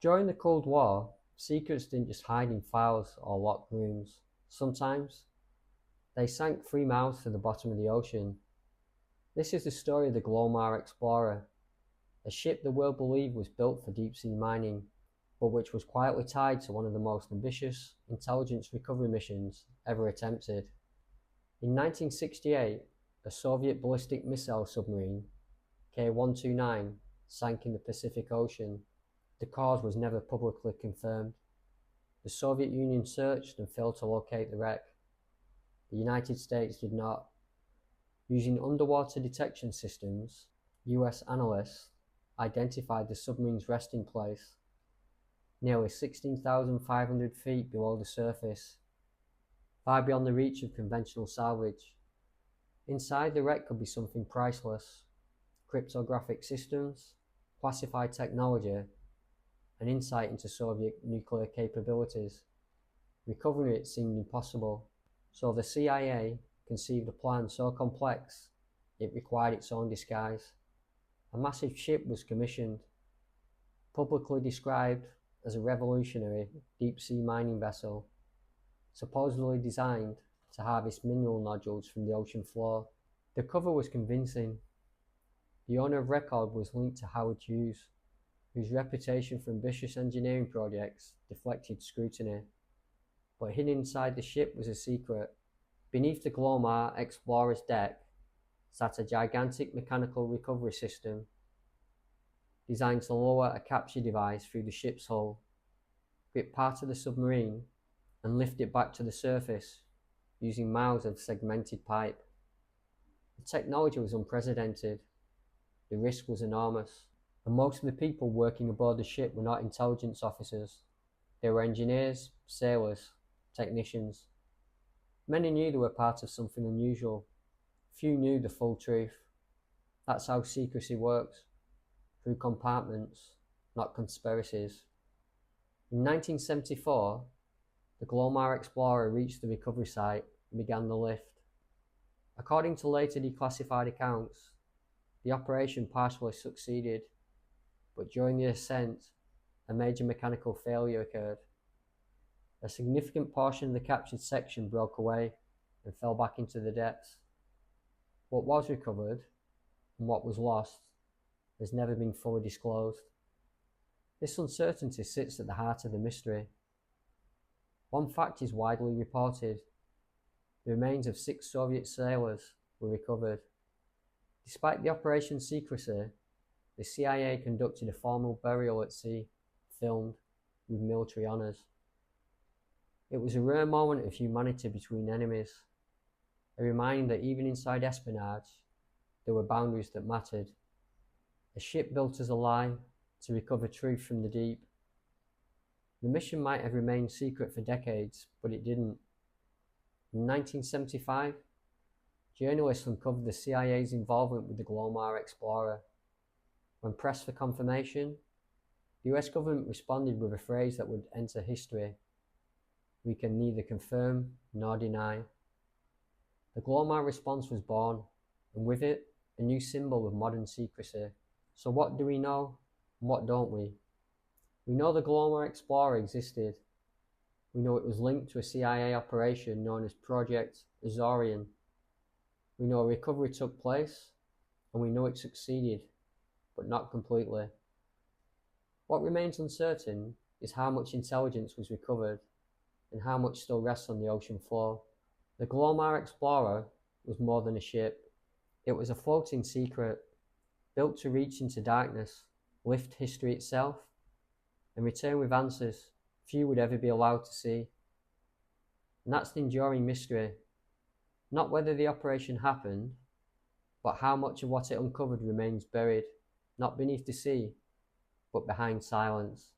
During the Cold War, secrets didn't just hide in files or locked rooms. Sometimes, they sank 3 miles to the bottom of the ocean. This is the story of the Glomar Explorer, a ship the world believed was built for deep-sea mining, but which was quietly tied to one of the most ambitious intelligence recovery missions ever attempted. In 1968, a Soviet ballistic missile submarine, K-129, sank in the Pacific Ocean. The cause was never publicly confirmed. The Soviet Union searched and failed to locate the wreck. The United States did not. Using underwater detection systems, US analysts identified the submarine's resting place, nearly 16,500 feet below the surface, far beyond the reach of conventional salvage. Inside the wreck could be something priceless: cryptographic systems, classified technology, and insight into Soviet nuclear capabilities. Recovering it seemed impossible, so the CIA conceived a plan so complex it required its own disguise. A massive ship was commissioned, publicly described as a revolutionary deep-sea mining vessel, supposedly designed to harvest mineral nodules from the ocean floor. The cover was convincing. The owner of record was linked to Howard Hughes, whose reputation for ambitious engineering projects deflected scrutiny. But hidden inside the ship was a secret. Beneath the Glomar Explorer's deck sat a gigantic mechanical recovery system designed to lower a capture device through the ship's hull, grip part of the submarine, and lift it back to the surface using miles of segmented pipe. The technology was unprecedented. The risk was enormous, and most of the people working aboard the ship were not intelligence officers. They were engineers, sailors, technicians. Many knew they were part of something unusual. Few knew the full truth. That's how secrecy works, through compartments, not conspiracies. In 1974, the Glomar Explorer reached the recovery site and began the lift. According to later declassified accounts, the operation partially succeeded, but during the ascent, a major mechanical failure occurred. A significant portion of the captured section broke away and fell back into the depths. What was recovered and what was lost has never been fully disclosed. This uncertainty sits at the heart of the mystery. One fact is widely reported: the remains of 6 Soviet sailors were recovered. Despite the operation's secrecy, the CIA conducted a formal burial at sea, filmed, with military honours. It was a rare moment of humanity between enemies, a reminder that even inside espionage, there were boundaries that mattered. A ship built as a lie to recover truth from the deep. The mission might have remained secret for decades, but it didn't. In 1975, journalists uncovered the CIA's involvement with the Glomar Explorer. When pressed for confirmation, the US government responded with a phrase that would enter history: "We can neither confirm nor deny." The Glomar response was born, and with it, a new symbol of modern secrecy. So what do we know, and what don't we? We know the Glomar Explorer existed. We know it was linked to a CIA operation known as Project AZORIAN. We know a recovery took place, and we know it succeeded, but not completely. What remains uncertain is how much intelligence was recovered, and how much still rests on the ocean floor. The Glomar Explorer was more than a ship. It was a floating secret, built to reach into darkness, lift history itself, and return with answers few would ever be allowed to see. And that's the enduring mystery. Not whether the operation happened, but how much of what it uncovered remains buried, not beneath the sea, but behind silence.